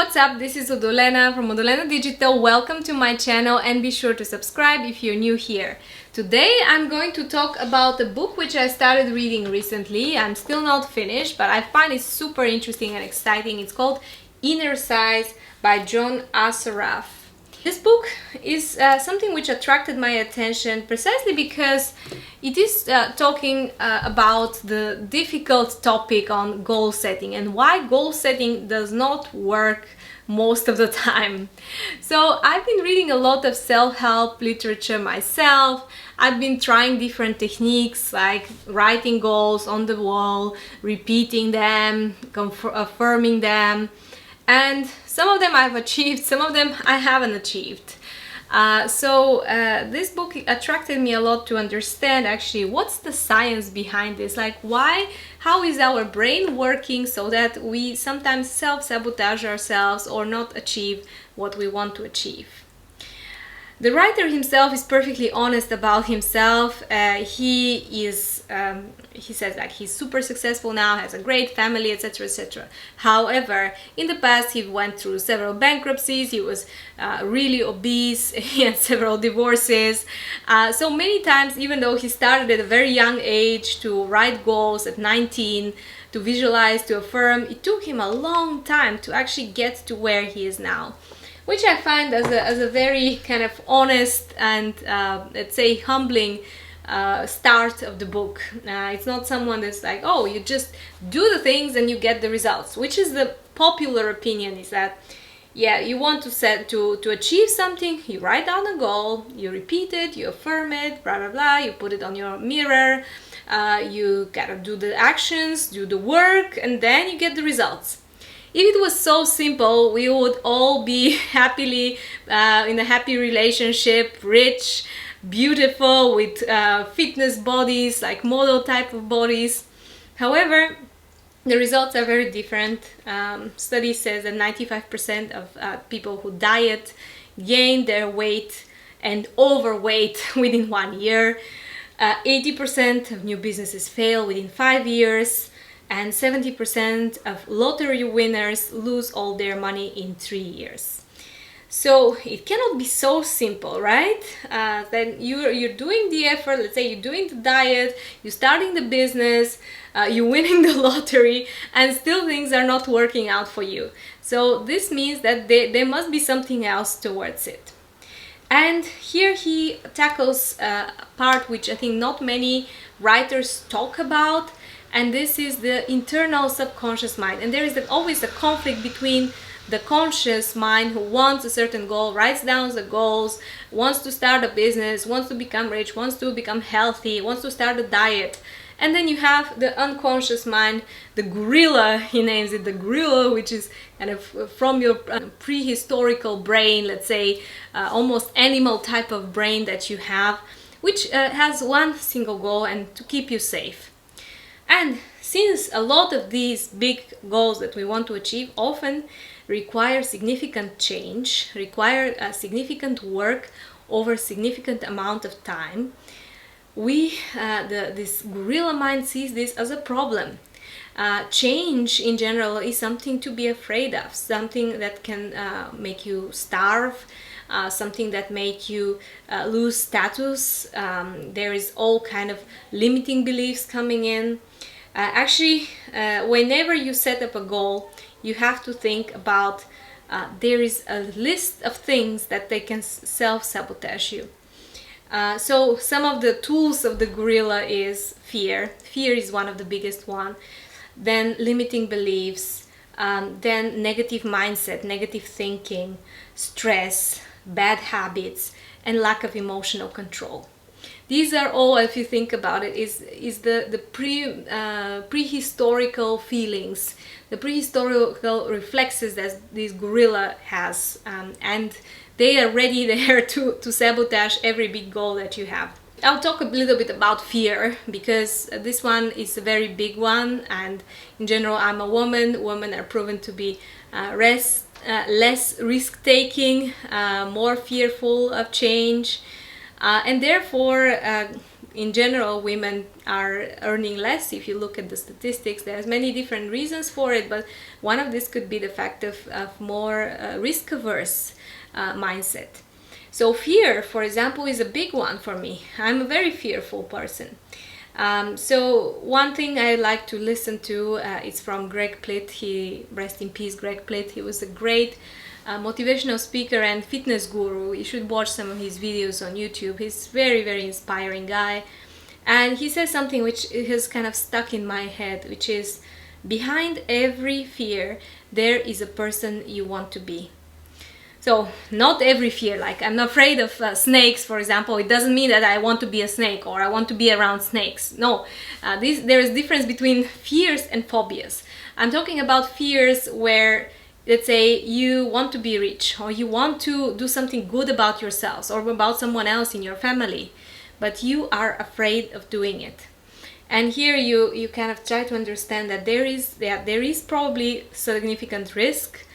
what's up? This is Odolena from Odolena Digital. Welcome to my channel and be sure to subscribe if you're new here. Today I'm going to talk about a book which I started reading recently. I'm still not finished, but I find it super interesting and exciting. It's called Innercise by John Assaraf. This book is something which attracted my attention precisely because it is talking about the difficult topic on goal setting and why goal setting does not work most of the time. So I've been reading a lot of self-help literature myself. I've been trying different techniques like writing goals on the wall, repeating them, affirming them. And some of them I've achieved, some of them I haven't achieved. This book attracted me a lot to understand actually what's the science behind this, like how is our brain working so that we sometimes self-sabotage ourselves or not achieve what we want to achieve. The writer himself is perfectly honest about himself. He says like he's super successful now, has a great family, etc., etc. However, in the past he went through several bankruptcies, he was really obese, he had several divorces. So many times, even though he started at a very young age to write goals at 19, to visualize, to affirm, it took him a long time to actually get to where he is now. Which I find as a very kind of honest and let's say humbling start of the book. It's not someone that's like, oh, you just do the things and you get the results, which is the popular opinion, is that yeah, you want to achieve something, you write down a goal, you repeat it, you affirm it, blah blah blah, you put it on your mirror, you gotta do the actions, do the work, and then you get the results. If it was so simple, we would all be happily in a happy relationship, rich, beautiful, with fitness bodies, like model type of bodies. However, the results are very different. Study says that 95% of people who diet gain their weight and overweight within 1 year. 80% of new businesses fail within 5 years. And 70% of lottery winners lose all their money in 3 years. So it cannot be so simple, right? Then you're doing the effort, let's say you're doing the diet, you're starting the business, you're winning the lottery, and still things are not working out for you. So this means that there must be something else towards it. And here he tackles a part which I think not many writers talk about, and this is the internal subconscious mind. And there is always a conflict between the conscious mind who wants a certain goal, writes down the goals, wants to start a business, wants to become rich, wants to become healthy, wants to start a diet. And then you have the unconscious mind, the gorilla, he names it the gorilla, which is kind of from your prehistorical brain, let's say, almost animal type of brain that you have, which has one single goal, and to keep you safe. And since a lot of these big goals that we want to achieve often require significant change, require significant work over a significant amount of time, this gorilla mind sees this as a problem. Change in general is something to be afraid of, something that can make you starve, something that make you lose status. There is all kind of limiting beliefs coming in. Actually, whenever you set up a goal, you have to think about there is a list of things that they can self-sabotage you. So some of the tools of the gorilla is fear. Fear is one of the biggest one. Then limiting beliefs, then negative mindset, negative thinking, stress, bad habits, and lack of emotional control. These are all, if you think about it, is the prehistorical feelings, the prehistorical reflexes that this gorilla has, and they are ready there to sabotage every big goal that you have. I'll talk a little bit about fear because this one is a very big one, and in general I'm a woman. Women are proven to be less risk-taking, more fearful of change. And therefore in general, women are earning less. If you look at the statistics, there's many different reasons for it, but one of this could be the fact of more risk-averse mindset. So fear, for example, is a big one for me. I'm a very fearful person. So one thing I like to listen to is from Greg Plitt. He, rest in peace, Greg Plitt. He was a great motivational speaker and fitness guru. You should watch some of his videos on YouTube. He's very, very inspiring guy. And he says something which has kind of stuck in my head, which is, behind every fear, there is a person you want to be. So not every fear, like I'm afraid of snakes, for example, it doesn't mean that I want to be a snake or I want to be around snakes. No, there is difference between fears and phobias. I'm talking about fears where, let's say, you want to be rich, or you want to do something good about yourselves or about someone else in your family, but you are afraid of doing it. And here you kind of try to understand that there is probably significant risk,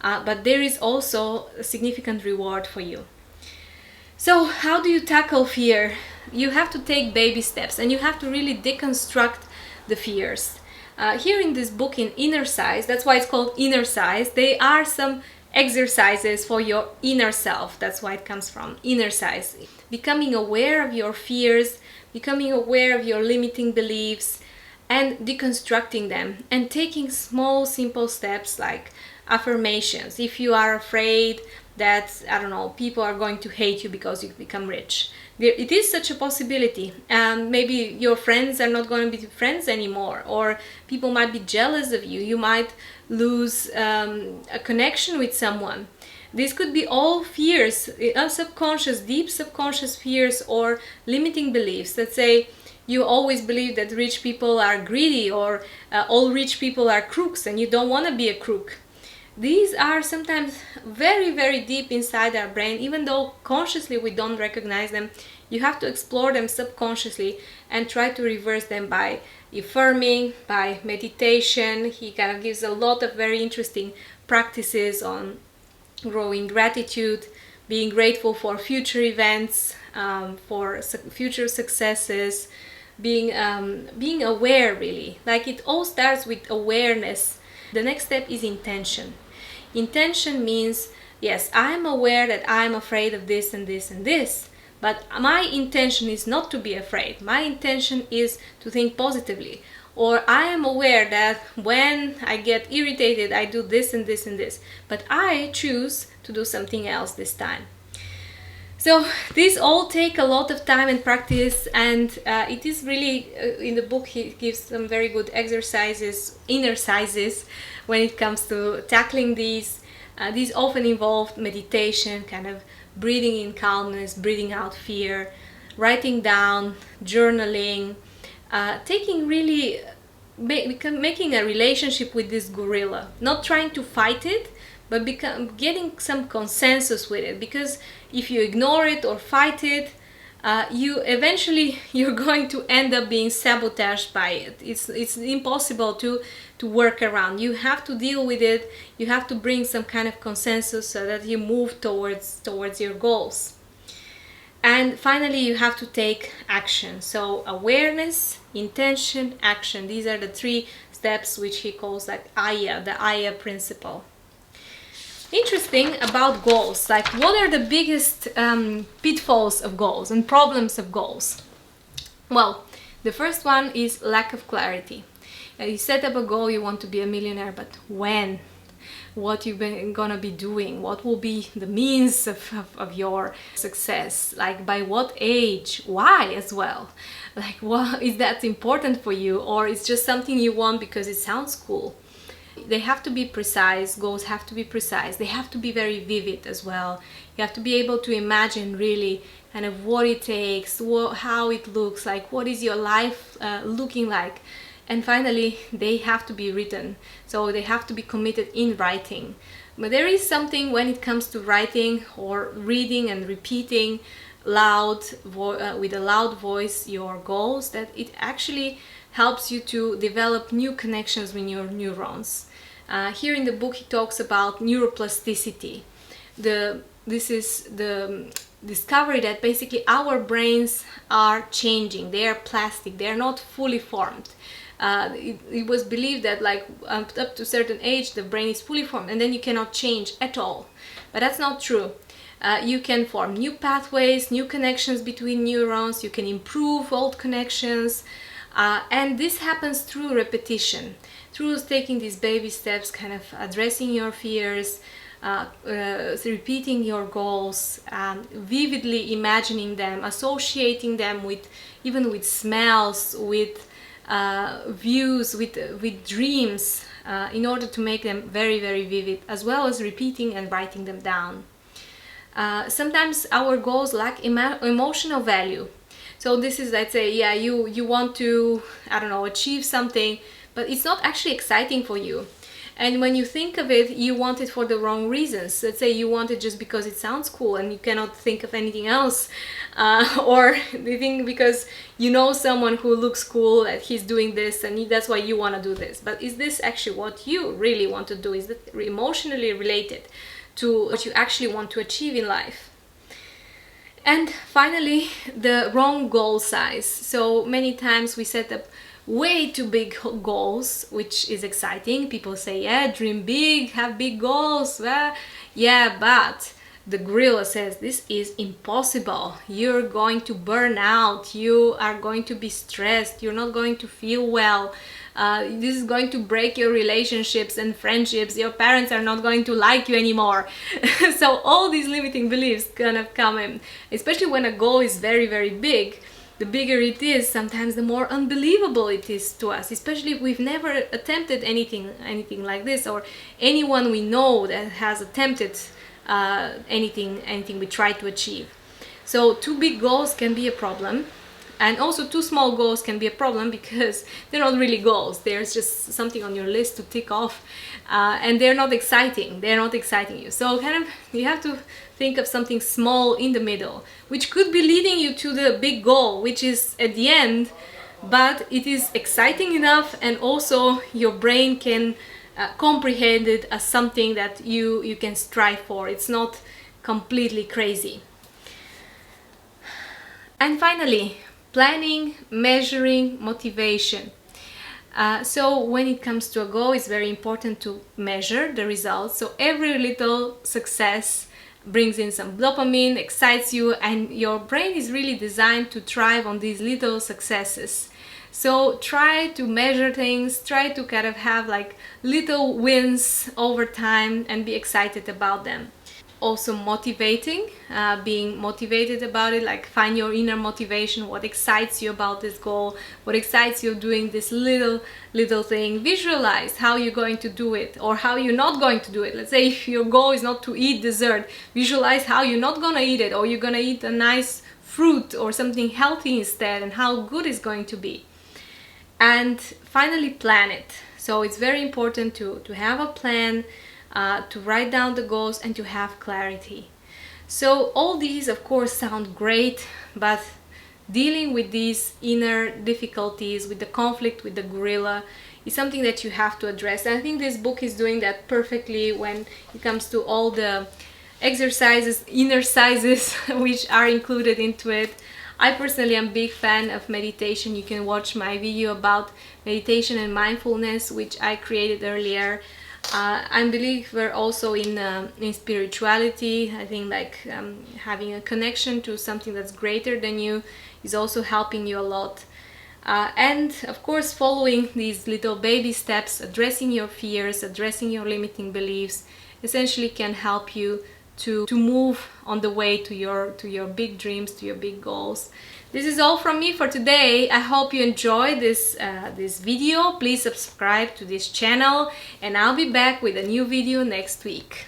but there is also a significant reward for you. So how do you tackle fear? You have to take baby steps, and you have to really deconstruct the fears. Here in this book, in Innercise, that's why it's called Innercise, there are some exercises for your inner self. That's why it comes from Innercise. Becoming aware of your fears, becoming aware of your limiting beliefs, and deconstructing them, and taking small, simple steps like affirmations. If you are afraid that, I don't know, people are going to hate you because you become rich, it is such a possibility. Maybe your friends are not going to be friends anymore, or people might be jealous of you. You might lose a connection with someone. This could be all fears, subconscious, deep subconscious fears or limiting beliefs. Let's say you always believe that rich people are greedy, or all rich people are crooks and you don't want to be a crook. These are sometimes very, very deep inside our brain. Even though consciously we don't recognize them, you have to explore them subconsciously and try to reverse them by affirming, by meditation. He kind of gives a lot of very interesting practices on growing gratitude, being grateful for future events, for future successes, being aware, really. Like, it all starts with awareness. The next step is intention. Intention means, yes, I'm aware that I'm afraid of this and this and this, but my intention is not to be afraid. My intention is to think positively. Or I am aware that when I get irritated, I do this and this and this, but I choose to do something else this time. So these all take a lot of time and practice, and it is really, in the book he gives some very good exercises, exercises, when it comes to tackling these. These often involve meditation, kind of breathing in calmness, breathing out fear, writing down, journaling, taking really, making a relationship with this gorilla, not trying to fight it, but getting some consensus with it. Because if you ignore it or fight it, you're going to end up being sabotaged by it. It's impossible to work around. You have to deal with it. You have to bring some kind of consensus so that you move towards your goals. And finally, you have to take action. So awareness, intention, action. These are the three steps which he calls like AYA, the AYA principle. Interesting about goals, like what are the biggest pitfalls of goals and problems of goals? Well, the first one is lack of clarity. You set up a goal, you want to be a millionaire, but when? What you're gonna be doing? What will be the means of your success? Like, by what age? Why as well? Like, what is that important for you? Or it's just something you want because it sounds cool? They have to be precise. Goals have to be precise. They have to be very vivid as well. You have to be able to imagine really kind of what it takes, how it looks like, what is your life looking like. And finally, they have to be written. So they have to be committed in writing. But there is something when it comes to writing or reading and repeating loud with a loud voice your goals, that it actually helps you to develop new connections with your neurons. Here in the book he talks about neuroplasticity. This is the discovery that basically our brains are changing. They are plastic, they are not fully formed. It was believed that like up to a certain age the brain is fully formed and then you cannot change at all, but that's not true. You can form new pathways, new connections between neurons, you can improve old connections, and this happens through repetition, through taking these baby steps, kind of addressing your fears, repeating your goals, vividly imagining them, associating them with even with smells, with views, with dreams, in order to make them very, very vivid, as well as repeating and writing them down. Sometimes our goals lack emotional value. So this is, let's say, yeah, you want to, I don't know, achieve something, but it's not actually exciting for you. And when you think of it, you want it for the wrong reasons. Let's say you want it just because it sounds cool and you cannot think of anything else. Or you think because you know someone who looks cool, that he's doing this and that's why you want to do this. But is this actually what you really want to do? Is that emotionally related to what you actually want to achieve in life? And finally, the wrong goal size. So many times we set up way too big goals, which is exciting. People say, yeah, dream big, have big goals. Yeah, but the gorilla says this is impossible. You're going to burn out, you are going to be stressed, you're not going to feel well. This is going to break your relationships and friendships. Your parents are not going to like you anymore. So all these limiting beliefs kind of come in, especially when a goal is very, very big. The bigger it is, sometimes the more unbelievable it is to us, especially if we've never attempted anything like this, or anyone we know that has attempted anything we try to achieve. So too big goals can be a problem. And also too small goals can be a problem because they're not really goals. There's just something on your list to tick off, and they're not exciting. They're not exciting you. So kind of you have to think of something small in the middle, which could be leading you to the big goal, which is at the end, but it is exciting enough, and also your brain can comprehend it as something that you can strive for. It's not completely crazy. And finally, planning, measuring, motivation. So when it comes to a goal, it's very important to measure the results. So every little success brings in some dopamine, excites you, and your brain is really designed to thrive on these little successes. So try to measure things, try to kind of have like little wins over time and be excited about them. Also motivating, being motivated about it, like find your inner motivation, what excites you about this goal, what excites you doing this little thing. Visualize how you're going to do it or how you're not going to do it. Let's say if your goal is not to eat dessert, visualize how you're not gonna eat it, or you're gonna eat a nice fruit or something healthy instead, and how good it's going to be. And finally, plan it. So it's very important to have a plan, to write down the goals, and to have clarity. So all these of course sound great, but dealing with these inner difficulties, with the conflict with the gorilla, is something that you have to address. And I think this book is doing that perfectly when it comes to all the exercises, Innercises, which are included into it. I personally am a big fan of meditation. You can watch my video about meditation and mindfulness, which I created earlier. I believe we're also in spirituality. I think like having a connection to something that's greater than you is also helping you a lot. And of course, following these little baby steps, addressing your fears, addressing your limiting beliefs, essentially can help you to move on the way to your big dreams, to your big goals. This is all from me for today. I hope you enjoyed this video. Please subscribe to this channel, and I'll be back with a new video next week.